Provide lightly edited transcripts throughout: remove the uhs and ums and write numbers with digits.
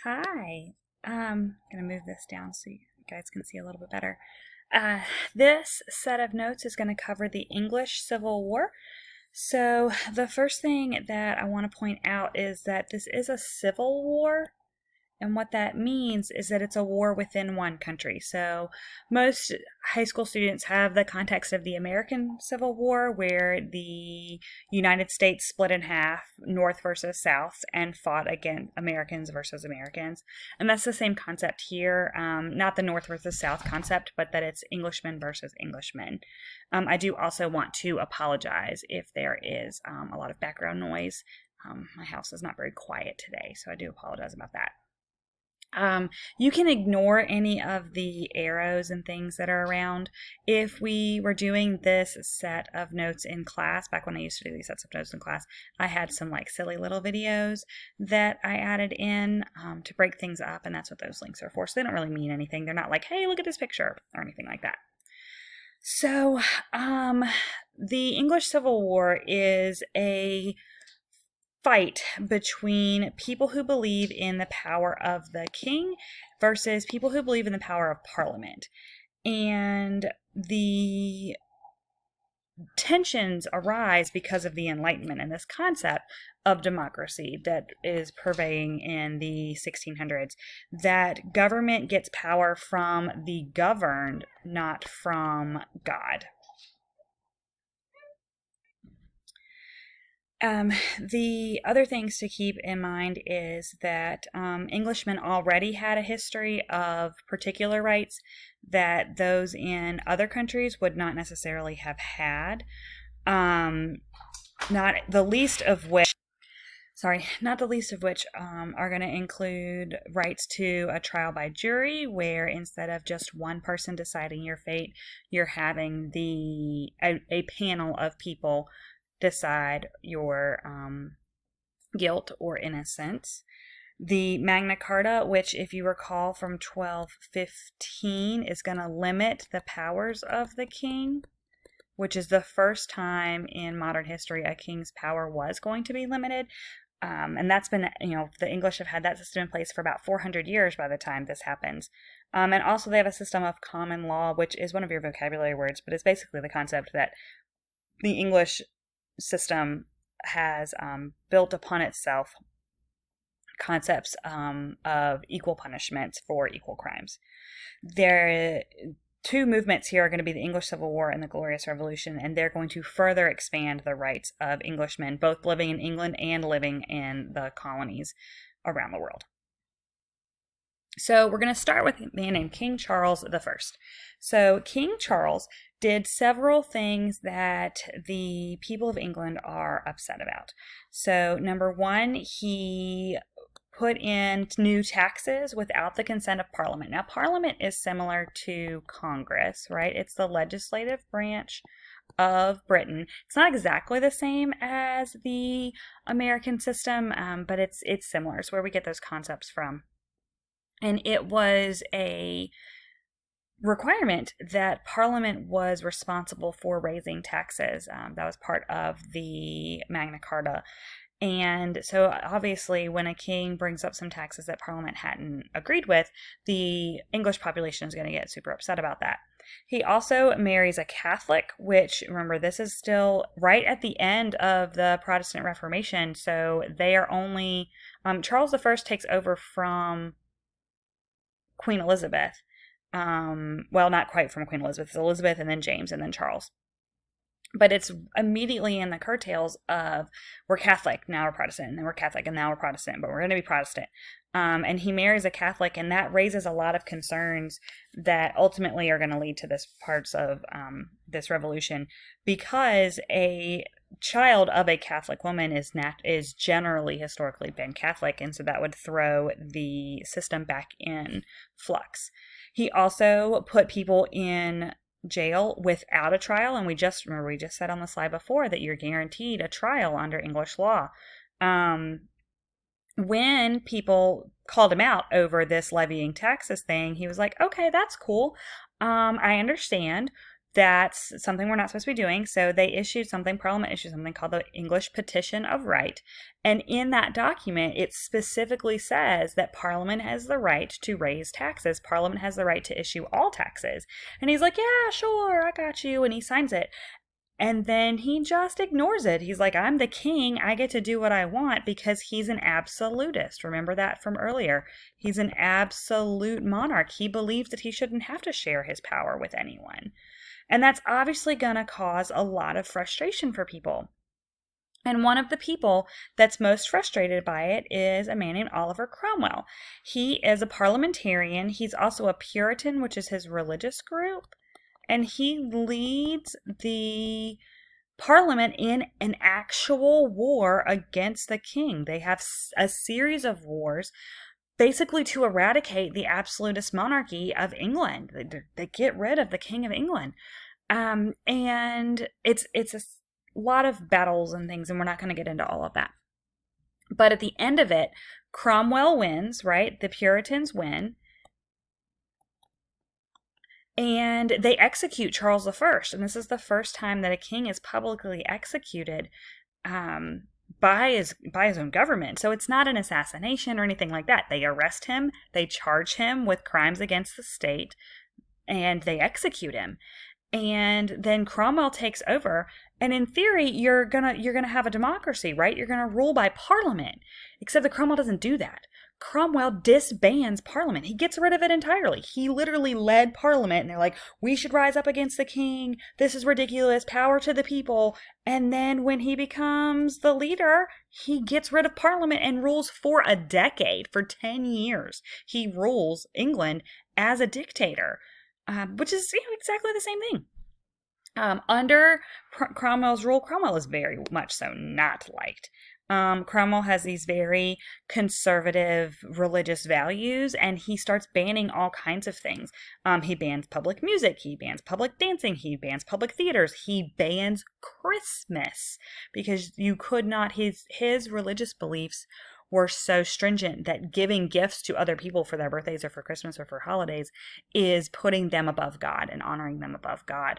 Hi. Gonna move this down so you guys can see a little bit better. This set of notes is going to cover the English Civil War. So the first thing that I want to point out is that this is a civil war. And what that means is that it's a war within one country. So most high school students have the context of the American Civil War, where the United States split in half, North versus South, and fought against Americans versus Americans. And that's the same concept here, not the North versus South concept, but that it's Englishmen versus Englishmen. I do also want to apologize if there is a lot of background noise. My house is not very quiet today, so I do apologize about that. You can ignore any of the arrows and things that are around. If we were doing this set of notes in class, back when I used to do these sets of notes in class, I had some like silly little videos that I added in to break things up, and that's what those links are for. So they don't really mean anything. They're not like, hey, look at this picture or anything like that. So, the English Civil War is a fight between people who believe in the power of the king versus people who believe in the power of parliament. And the tensions arise because of the Enlightenment and this concept of democracy that is purveying in the 1600s, that government gets power from the governed, not from God. The other things to keep in mind is that Englishmen already had a history of particular rights that those in other countries would not necessarily have had. Not the least of which are going to include rights to a trial by jury, where instead of just one person deciding your fate, you're having a panel of people decide your guilt or innocence. The Magna Carta, which, if you recall from 1215, is going to limit the powers of the king, which is the first time in modern history a king's power was going to be limited. And that's been, the English have had that system in place for about 400 years by the time this happens. And also they have a system of common law, which is one of your vocabulary words, but it's basically the concept that the English system has built upon itself concepts of equal punishments for equal crimes. There, two movements here are going to be the English Civil War and the Glorious Revolution, and they're going to further expand the rights of Englishmen, both living in England and living in the colonies around the world. So we're going to start with a man named King Charles I. So King Charles did several things that the people of England are upset about. So number one, he put in new taxes without the consent of Parliament. Now, Parliament is similar to Congress, right? It's the legislative branch of Britain. It's not exactly the same as the American system, but it's similar. It's where we get those concepts from. And it was a requirement that Parliament was responsible for raising taxes. That was part of the Magna Carta. And so obviously when a king brings up some taxes that Parliament hadn't agreed with, the English population is going to get super upset about that. He also marries a Catholic, which, remember, this is still right at the end of the Protestant Reformation. So they are only, Charles I takes over from Queen Elizabeth. Well, not quite from Queen Elizabeth. It's Elizabeth and then James and then Charles. But it's immediately in the curtails of, we're Catholic, now we're Protestant, and then we're Catholic, and now we're Protestant, but we're going to be Protestant. And he marries a Catholic, and that raises a lot of concerns that ultimately are going to lead to this parts of this revolution, because a child of a Catholic woman is generally historically been Catholic, and so that would throw the system back in flux. He also put people in jail without a trial, and we just said on the slide before that you're guaranteed a trial under English law. When people called him out over this levying taxes thing, he was like, okay, that's cool. I understand That's something we're not supposed to be doing. So Parliament issued something called the English Petition of Right. And in that document, it specifically says that Parliament has the right to raise taxes. Parliament has the right to issue all taxes. And he's like, yeah, sure, I got you. And he signs it. And then he just ignores it. He's like, I'm the king. I get to do what I want because he's an absolutist. Remember that from earlier. He's an absolute monarch. He believes that he shouldn't have to share his power with anyone. And that's obviously going to cause a lot of frustration for people. And one of the people that's most frustrated by it is a man named Oliver Cromwell. He is a parliamentarian. He's also a Puritan, which is his religious group. And he leads the Parliament in an actual war against the king. They have a series of wars basically to eradicate the absolutist monarchy of England. They get rid of the King of England. And it's a lot of battles and things, and we're not going to get into all of that. But at the end of it, Cromwell wins, right? The Puritans win. And they execute Charles I. And this is the first time that a king is publicly executed by his own government. So it's not an assassination or anything like that. They arrest him, they charge him with crimes against the state, and they execute him. And then Cromwell takes over. And in theory, you're gonna have a democracy, right? You're gonna rule by Parliament. Except that Cromwell doesn't do that. Cromwell disbands Parliament. He gets rid of it entirely. He literally led Parliament, and they're like, we should rise up against the king. This is ridiculous. Power to the people. And then when he becomes the leader, he gets rid of Parliament and rules for a decade, for 10 years. He rules England as a dictator, which is exactly the same thing. Under Cromwell's rule, Cromwell is very much so not liked. Cromwell has these very conservative religious values, and he starts banning all kinds of things. He bans public music, he bans public dancing, he bans public theaters, he bans Christmas because you could not, his religious beliefs were so stringent that giving gifts to other people for their birthdays or for Christmas or for holidays is putting them above God and honoring them above God.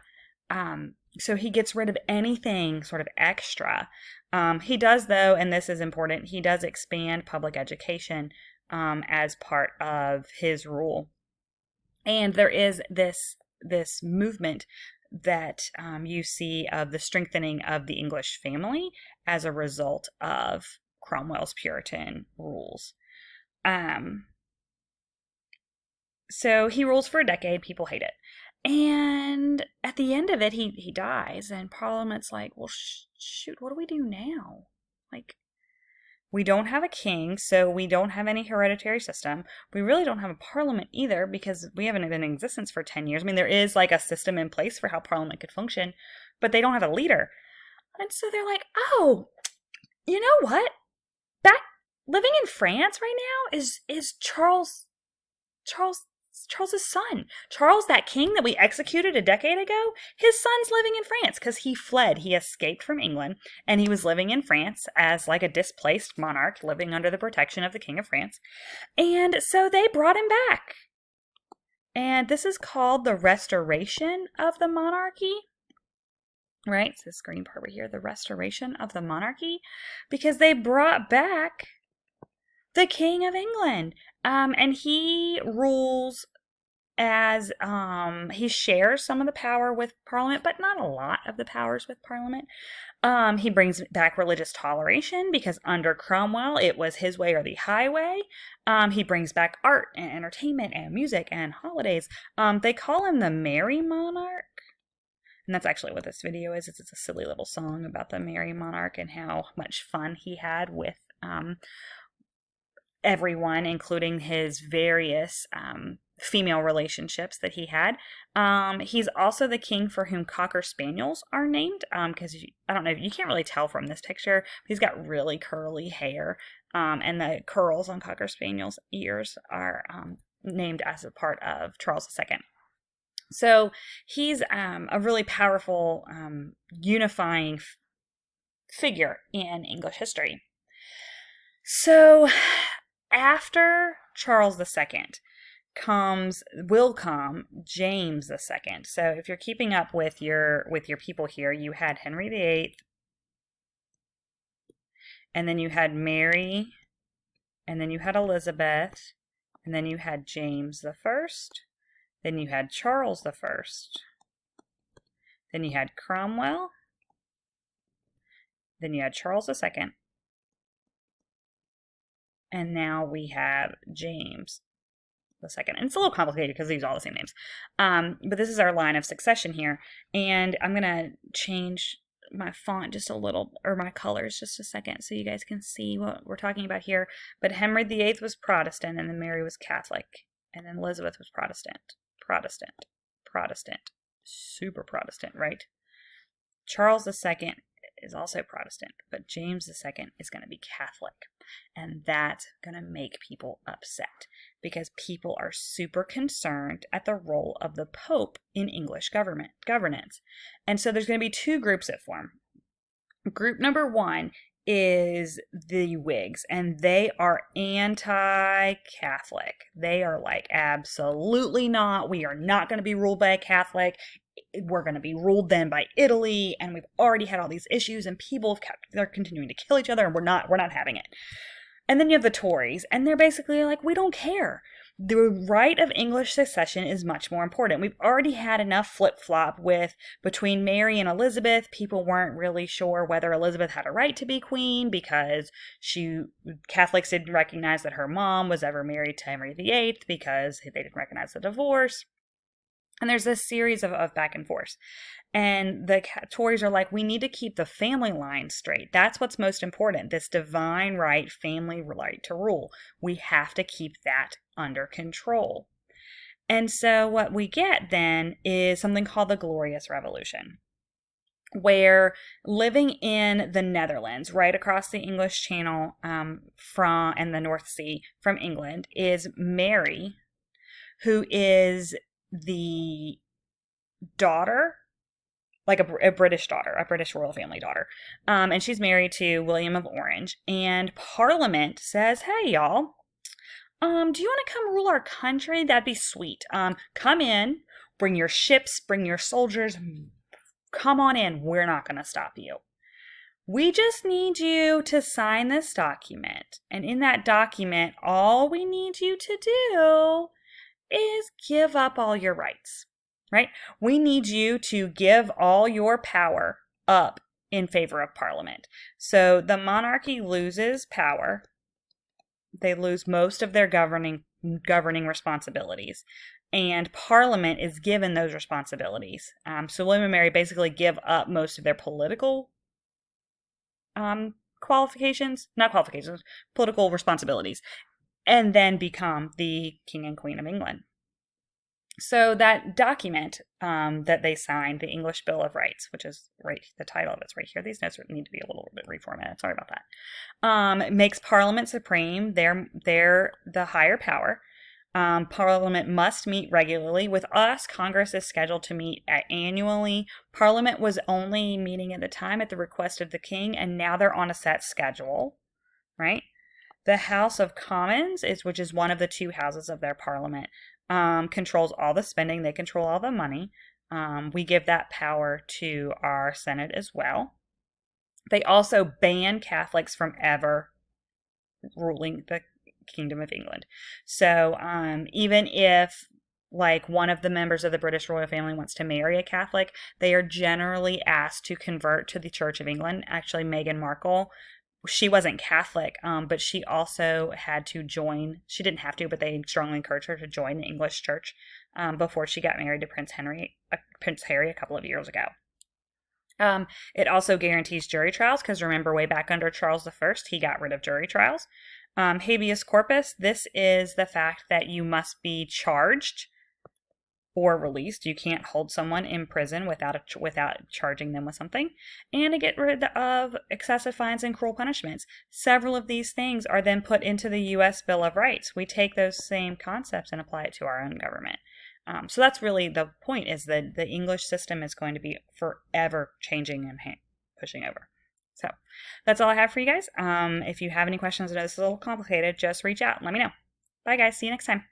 So he gets rid of anything sort of extra. He does, though, and this is important, he does expand public education as part of his rule. And there is this movement that you see of the strengthening of the English family as a result of Cromwell's Puritan rules. So he rules for a decade. People hate it. And at the end of it, he dies, and Parliament's like, well, shoot, what do we do now? Like, we don't have a king, so we don't have any hereditary system. We really don't have a parliament either because we haven't been in existence for 10 years. I mean, there is like a system in place for how parliament could function, but they don't have a leader. And so they're like, oh, you know what? Living in France right now is Charles's son. Charles, that king that we executed a decade ago, his son's living in France because he fled. He escaped from England, and he was living in France as like a displaced monarch living under the protection of the King of France. And so they brought him back. And this is called the restoration of the monarchy. Right? It's this green part right here, the restoration of the monarchy, because they brought back the King of England. And he rules as he shares some of the power with Parliament, but not a lot of the powers with Parliament. He brings back religious toleration because under Cromwell, it was his way or the highway. He brings back art and entertainment and music and holidays. They call him the Merry Monarch. And that's actually what this video is. It's a silly little song about the Merry Monarch and how much fun he had with everyone, including his various female relationships that he had. He's also the king for whom Cocker Spaniels are named, because I don't know, you can't really tell from this picture, but he's got really curly hair, and the curls on Cocker Spaniels' ears are named as a part of Charles II. So he's a really powerful, unifying figure in English history. So after Charles II, will come James II. So if you're keeping up with your people here, you had Henry VIII, and then you had Mary, and then you had Elizabeth, and then you had James I, then you had Charles I, then you had Cromwell, then you had Charles II, and now we have James II. And it's a little complicated because these are all the same names. But this is our line of succession here. And I'm going to change my font just a little, or my colors just a second, so you guys can see what we're talking about here. But Henry VIII was Protestant, and then Mary was Catholic, and then Elizabeth was Protestant, super Protestant, right? Charles II is also Protestant, but James II is going to be Catholic. And that's going to make people upset because people are super concerned at the role of the Pope in English governance. And so there's going to be two groups that form. Group number one is the Whigs, and they are anti-Catholic. They are like, absolutely not. We are not going to be ruled by a Catholic. We're going to be ruled then by Italy, and we've already had all these issues, and they're continuing to kill each other, and we're not having it. And then you have the Tories, and they're basically like, we don't care. The right of English succession is much more important. We've already had enough flip-flop between Mary and Elizabeth. People weren't really sure whether Elizabeth had a right to be queen because Catholics didn't recognize that her mom was ever married to Henry VIII because they didn't recognize the divorce. And there's this series of back and forth. And the Tories are like, we need to keep the family line straight. That's what's most important. This divine right, family right to rule. We have to keep that under control. And so what we get then is something called the Glorious Revolution, where living in the Netherlands, right across the English Channel and the North Sea from England, is Mary, who is the daughter, like a British daughter, a British royal family daughter. And she's married to William of Orange. And Parliament says, hey, y'all, do you want to come rule our country? That'd be sweet. Come in, bring your ships, bring your soldiers. Come on in. We're not going to stop you. We just need you to sign this document. And in that document, all we need you to do is give up all your rights, right? We need you to give all your power up in favor of Parliament. So the monarchy loses power. They lose most of their governing responsibilities. And Parliament is given those responsibilities. So William and Mary basically give up most of their political political responsibilities, and then become the King and Queen of England. So that document that they signed, the English Bill of Rights, which is right, the title of it's right here. These notes need to be a little bit reformatted. Sorry about that. Makes Parliament supreme. They're the higher power. Parliament must meet regularly. With us, Congress is scheduled to meet annually. Parliament was only meeting at the time at the request of the king, and now they're on a set schedule, right? The House of Commons, which is one of the two houses of their parliament, controls all the spending. They control all the money. We give that power to our Senate as well. They also ban Catholics from ever ruling the Kingdom of England. So even if like one of the members of the British royal family wants to marry a Catholic, they are generally asked to convert to the Church of England. Actually, Meghan Markle, she wasn't Catholic, but she also had to join. She didn't have to, but they strongly encouraged her to join the English Church before she got married to Prince Harry a couple of years ago. It also guarantees jury trials because remember, way back under Charles I, he got rid of jury trials. Habeas corpus, this is the fact that you must be charged or released. You can't hold someone in prison without charging them with something. And to get rid of excessive fines and cruel punishments. Several of these things are then put into the U.S. Bill of Rights. We take those same concepts and apply it to our own government. So that's really the point, is that the English system is going to be forever changing and pushing over. So that's all I have for you guys. If you have any questions, I know this is a little complicated, just reach out and let me know. Bye guys, see you next time.